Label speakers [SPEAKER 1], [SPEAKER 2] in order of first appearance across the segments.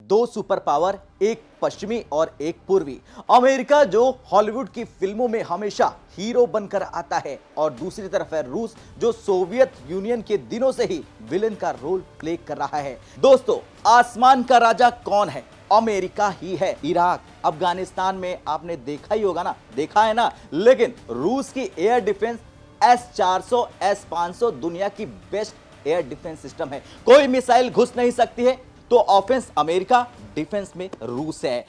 [SPEAKER 1] दो super power, एक पश्चिमी और एक पूर्वी। अमेरिका जो हॉलीवुड की फिल्मों में हमेशा हीरो बनकर आता है और दूसरी तरफ है रूस जो सोवियत यूनियन के दिनों से ही विलेन का रोल प्ले कर रहा है। दोस्तों, आसमान का राजा कौन है? अमेरिका ही है। इराक, अफगानिस्तान में आपने देखा ही होगा ना, देखा है ना। लेकिन रूस की एयर डिफेंस S-400 S-500 दुनिया की बेस्ट एयर डिफेंस सिस्टम है। कोई मिसाइल घुस नहीं सकती है। तो ऑफेंस अमेरिका, डिफेंस में रूस है।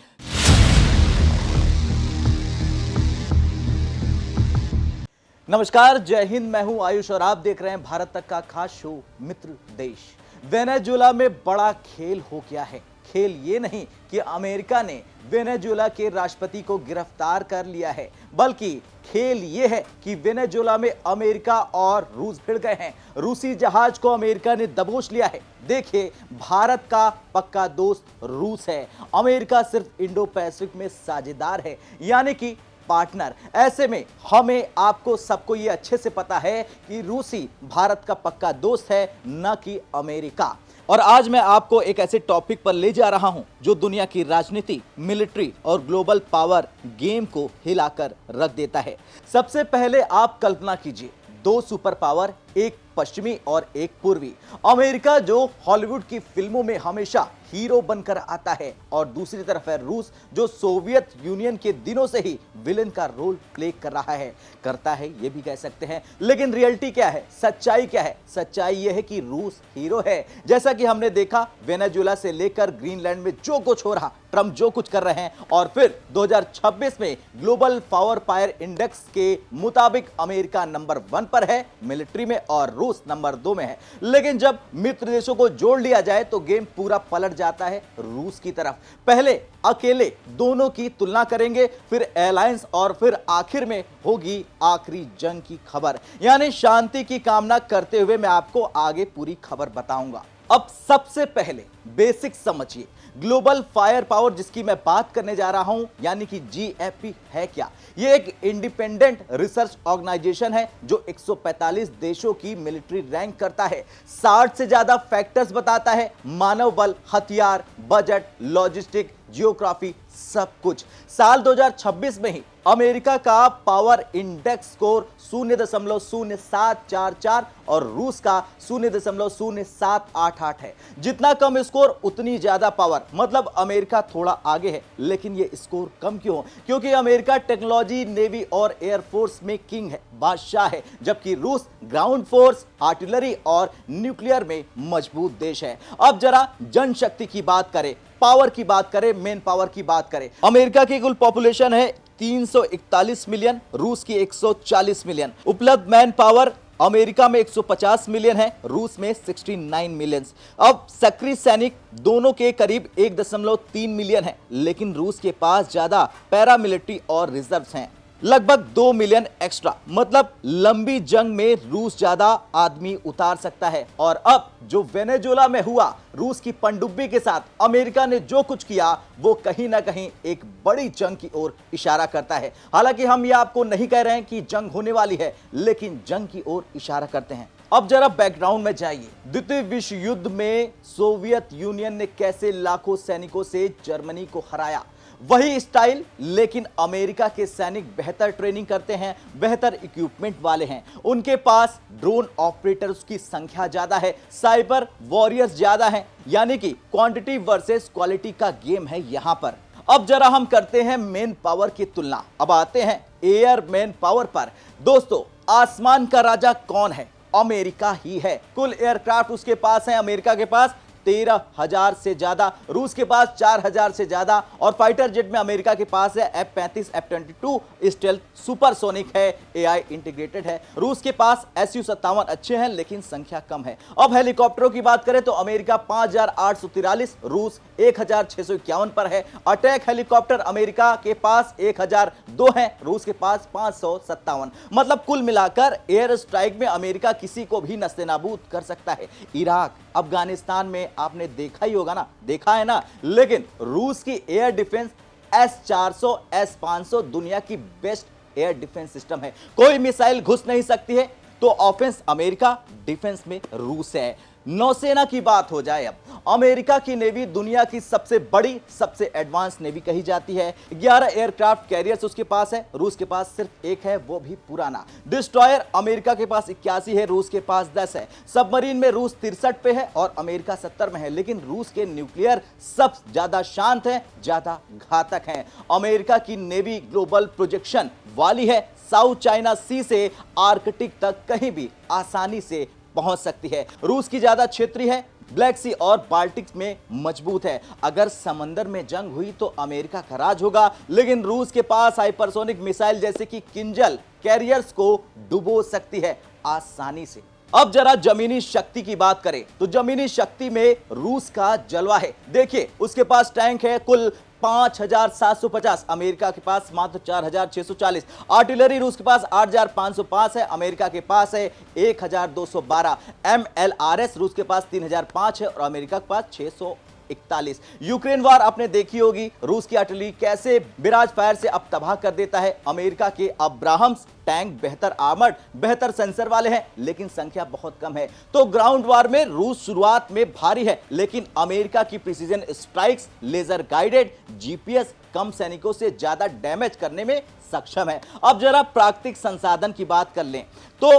[SPEAKER 1] नमस्कार, जय हिंद। मैं हूं आयुष और आप देख रहे हैं भारत तक का खास शो मित्र देश। वेनेजुएला में बड़ा खेल हो गया है। खेल ये नहीं कि अमेरिका ने वेनेजुएला के राष्ट्रपति को गिरफ्तार कर लिया है, बल्कि खेल ये है कि वेनेजुएला में अमेरिका और रूस भिड़ गए हैं। रूसी जहाज को अमेरिका ने दबोच लिया है। देखिए, भारत का पक्का दोस्त रूस है। अमेरिका सिर्फ इंडो पैसिफिक में साझेदार है, यानी कि पार्टनर। ऐसे में हमें, आपको, सबको ये अच्छे से पता है कि रूसी भारत का पक्का दोस्त है, न कि अमेरिका। और आज मैं आपको एक ऐसे टॉपिक पर ले जा रहा हूं जो दुनिया की राजनीति, मिलिट्री और ग्लोबल पावर गेम को हिलाकर रख देता है। सबसे पहले आप कल्पना कीजिए, दो सुपर पावर, एक पश्चिमी और एक पूर्वी। अमेरिका जो हॉलीवुड की फिल्मों में हमेशा हीरो बनकर आता है और दूसरी तरफ है रूस जो सोवियत यूनियन के दिनों से ही विलेन का रोल प्ले कर रहा है, करता है, ये भी कह सकते हैं। लेकिन रियलिटी क्या है, सच्चाई क्या है? सच्चाई यह है कि रूस हीरो है। जैसा कि हमने देखा वेनेजुएला से लेकर ग्रीनलैंड में जो कुछ हो रहा, ट्रंप जो कुछ कर रहे हैं, और फिर 2026 में ग्लोबल पावर पायर इंडेक्स के मुताबिक अमेरिका नंबर 1 पर है मिलिट्री में और रूस नंबर 2 में है। लेकिन जब मित्र देशों को जोड़ लिया जाए तो गेम पूरा पलट जाता है रूस की तरफ। पहले अकेले दोनों की तुलना करेंगे, फिर अलायंस, और फिर आखिर में होगी आखिरी जंग की खबर। यानी शांति की कामना करते हुए मैं आपको आगे पूरी खबर बताऊंगा। अब सबसे पहले बेसिक समझिए, ग्लोबल फायर पावर जिसकी मैं बात करने जा रहा हूं, यानी कि GFP है क्या? यह एक इंडिपेंडेंट रिसर्च ऑर्गेनाइजेशन है जो 145 देशों की मिलिट्री रैंक करता है, 60 से ज्यादा फैक्टर्स बताता है, मानव बल, हथियार, बजट, लॉजिस्टिक, जियोग्राफी, सब कुछ। साल 2026 में ही अमेरिका का पावर इंडेक्स स्कोर 0.0744 और रूस का 0.0788 है। जितना कम स्कोर उतनी ज्यादा पावर, मतलब अमेरिका थोड़ा आगे है। लेकिन ये स्कोर कम क्यों? क्योंकि अमेरिका टेक्नोलॉजी, नेवी और एयरफोर्स में किंग है, बादशाह है, जबकि रूस ग्राउंड फोर्स, आर्टिलरी और न्यूक्लियर में मजबूत देश है। अब जरा जनशक्ति की बात करें, पावर की बात करें, मेन पावर की बात करें। अमेरिका की कुल पॉपुलेशन है 341 मिलियन, रूस की 140 मिलियन। उपलब्ध मैन पावर अमेरिका में 150 मिलियन है, रूस में 69 मिलियन। अब सक्रिय सैनिक दोनों के करीब 1.3 मिलियन है, लेकिन रूस के पास ज्यादा पैरामिलिट्री और रिजर्व्स हैं, लगभग 2 मिलियन एक्स्ट्रा। मतलब लंबी जंग में रूस ज्यादा आदमी उतार सकता है। और अब जो वेनेजुएला में हुआ, रूस की पनडुब्बी के साथ अमेरिका ने जो कुछ किया, वो कहीं ना कहीं एक बड़ी जंग की ओर इशारा करता है। हालांकि हम ये आपको नहीं कह रहे हैं कि जंग होने वाली है, लेकिन जंग की ओर इशारा करते हैं। अब जरा बैकग्राउंड में जाइए। द्वितीय विश्व युद्ध में सोवियत यूनियन ने कैसे लाखों सैनिकों से जर्मनी को हराया, वही स्टाइल, लेकिन अमेरिका के सैनिक बेहतर ट्रेनिंग करते हैं, बेहतर इक्विपमेंट वाले हैं। उनके पास ड्रोन ऑपरेटर्स की संख्या ज्यादा है, साइबर वॉरियर्स ज्यादा हैं, यानी कि क्वांटिटी वर्सेस क्वालिटी का गेम है यहां पर। अब जरा हम करते हैं मेन पावर की तुलना। अब आते हैं एयर मैन पावर पर। दोस्तों, आसमान का राजा कौन है? अमेरिका ही है। कुल एयरक्राफ्ट उसके पास है, अमेरिका के पास 13,000 से ज्यादा, रूस के पास 4,000 से ज्यादा, और फाइटर जेट में अमेरिका के पास है F-35, F-22 स्टेल्थ सुपरसोनिक है, AI इंटीग्रेटेड है। रूस के पास Su-57 अच्छे हैं, लेकिन संख्या कम है। अब हेलीकॉप्टरों की बात करें तो अमेरिका 5,843, रूस 1,651 पर है। अटैक हेलीकॉप्टर अमेरिका के पास 1,002 है, रूस के पास 557। मतलब कुल मिलाकर एयर स्ट्राइक में अमेरिका किसी को भी नस्तेनाबूद कर सकता है। इराक, अफगानिस्तान में आपने देखा ही होगा ना, देखा है ना। लेकिन रूस की एयर डिफेंस S-400 S-500 दुनिया की बेस्ट एयर डिफेंस सिस्टम है। कोई मिसाइल घुस नहीं सकती है। तो ऑफेंस अमेरिका, डिफेंस में रूस है। नौसेना की बात हो जाए, अब अमेरिका की नेवी दुनिया की सबसे बड़ी, सबसे एडवांस नेवी कही जाती है। 11 एयरक्राफ्ट कैरियर्स उसके पास है, रूस के पास सिर्फ एक है, वो भी पुराना। डिस्ट्रॉयर अमेरिका के पास 81 है, रूस के पास 10 है। सबमरीन में रूस 63 पे है और अमेरिका 70 में है। लेकिन रूस के न्यूक्लियर सबसे ज्यादा शांत है, ज्यादा घातक है। अमेरिका की नेवी ग्लोबल प्रोजेक्शन वाली है, साउथ चाइना सी से आर्कटिक तक कहीं भी आसानी से पहुंच सकती है। रूस की ज्यादा क्षेत्रीय है, ब्लैक सी और बाल्टिक में मजबूत है। अगर समंदर में जंग हुई तो अमेरिका का राज होगा, लेकिन रूस के पास हाइपरसोनिक मिसाइल जैसे कि किंजल कैरियर्स को डुबो सकती है आसानी से। अब जरा जमीनी शक्ति की बात करें तो जमीनी शक्ति में रूस का जलवा है। देखिए, उसके पास टैंक है कुल 5750, अमेरिका के पास मात्र 4640। आर्टिलरी रूस के पास 8505 है, अमेरिका के पास है 1212। MLRS रूस के पास 3005 है और अमेरिका के पास 641। यूक्रेन वार आपने देखी होगी, रूस की आर्टिलरी कैसे बिराज फायर से अब तबाह कर देता है। अमेरिका के अब्राहम्स टैंक बेहतर आर्मर्ड, बेहतर सेंसर वाले हैं, लेकिन संख्या बहुत कम है। तो ग्राउंड वार में रूस शुरुआत में भारी है, लेकिन अमेरिका की precision strikes, laser guided GPS कम सैनिकों से ज्यादा डैमेज करने में सक्षम है। अब जरा प्राकृतिक संसाधन की बात कर लें तो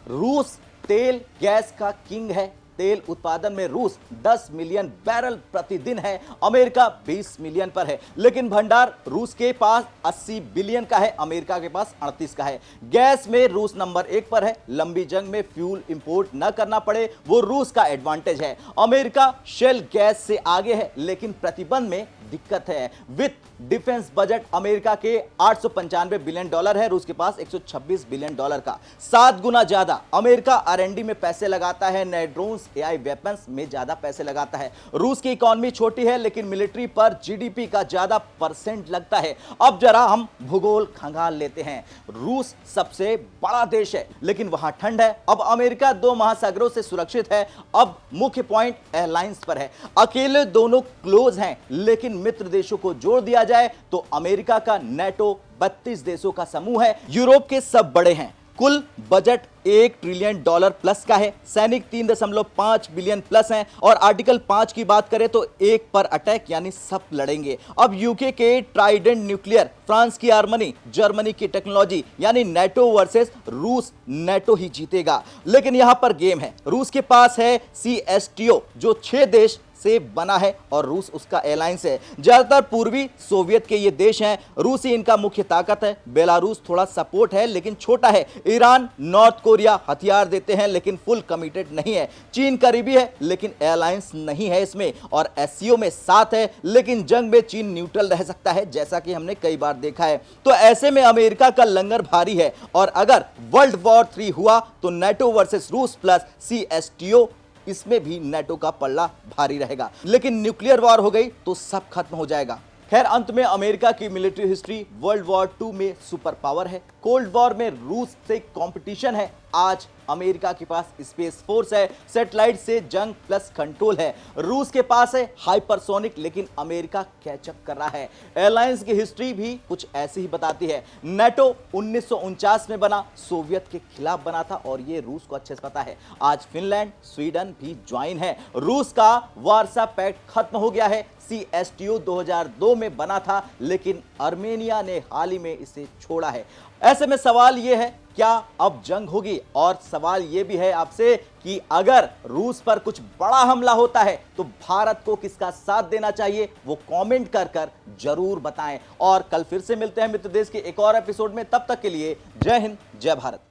[SPEAKER 1] रूस तेल गैस का किंग है। तेल उत्पादन में रूस 10 मिलियन बैरल प्रतिदिन है, अमेरिका 20 मिलियन पर है। लेकिन भंडार रूस के पास 80 बिलियन का है, अमेरिका के पास 38 का है। गैस में रूस नंबर 1 पर है, लंबी जंग में फ्यूल इंपोर्ट न करना पड़े वो रूस का एडवांटेज है। अमेरिका शेल गैस से आगे है, लेकिन प्रतिबंध में दिक्कत है। विथ डिफेंस बजट अमेरिका के 895 बिलियन डॉलर है, रूस के पास 126 बिलियन डॉलर का, 7 गुना ज्यादा। अमेरिका आरएनडी में पैसे लगाता है, नए ड्रोन्स, एआई वेपन्स में ज्यादा पैसे लगाता है। रूस की इकोनॉमी छोटी है, लेकिन मिलिट्री पर जीडीपी का ज्यादा परसेंट लगता है। अब जरा हम भूगोल खंगाल लेते हैं। रूस सबसे बड़ा देश है, लेकिन वहां ठंड है। अब अमेरिका 2 महासागरों से सुरक्षित है। अब मुख्य पॉइंट एयरलाइंस पर है। अकेले दोनों क्लोज हैं, लेकिन मित्र देशों को जोड़ दिया जाए तो अमेरिका का नेटो 32 देशों का समूह है। यूरोप के सब बड़े हैं। कुल बजट $1 ट्रिलियन प्लस का है, सैनिक 3.5 बिलियन प्लस हैं और आर्टिकल 5 की बात करें तो एक पर अटैक यानी सब लड़ेंगे। अब यूके के ट्राइडेंट न्यूक्लियर, फ्रांस की आर्मनी, जर्मनी की टेक्नोलॉजी, यानी नेटो वर्सेस रूस, नेटो ही जीतेगा। लेकिन यहां पर गेम है। रूस के पास है CSTO जो 6 देश से बना है और रूस उसका एलायंस है। ज्यादातर पूर्वी सोवियत के ये देश हैं, रूस ही इनका मुख्य ताकत है। बेलारूस थोड़ा सपोर्ट है लेकिन छोटा है। ईरान, नॉर्थ कोरिया हथियार देते हैं लेकिन फुल कमिटेड नहीं है। चीन करीबी है लेकिन एलायंस नहीं है इसमें, और एससीओ में साथ है, लेकिन जंग में चीन न्यूट्रल रह सकता है, जैसा कि हमने कई बार देखा है। तो ऐसे में अमेरिका का लंगर भारी है, और अगर वर्ल्ड वॉर 3 हुआ तो नेटो वर्सेस रूस प्लस CSTO, इसमें भी नेटो का पल्ला भारी रहेगा। लेकिन न्यूक्लियर वॉर हो गई तो सब खत्म हो जाएगा। खैर, अंत में अमेरिका की मिलिट्री हिस्ट्री वर्ल्ड वॉर 2 में सुपर पावर है, कोल्ड वॉर में रूस से कंपटीशन है, आज अमेरिका के पास स्पेस फोर्स है, सैटेलाइट से जंग प्लस कंट्रोल है, रूस के पास है हाइपरसोनिक, लेकिन अमेरिका कैचअप कर रहा है। एयरलाइंस की हिस्ट्री भी कुछ ऐसी ही बताती है। नेटो 1949 में बना, सोवियत के खिलाफ बना था, और ये रूस को अच्छे से पता है। आज फिनलैंड, स्वीडन भी ज्वाइन है। रूस का वार्सा पैक्ट खत्म हो गया है। CSTO 2002 में बना था, लेकिन आर्मेनिया ने हाल ही में इसे छोड़ा है। ऐसे में सवाल यह है, क्या अब जंग होगी? और सवाल यह भी है आपसे कि अगर रूस पर कुछ बड़ा हमला होता है तो भारत को किसका साथ देना चाहिए, वो कमेंट कर कर जरूर बताएं। और कल फिर से मिलते हैं मित्र देश के एक और एपिसोड में। तब तक के लिए जय हिंद, जय भारत।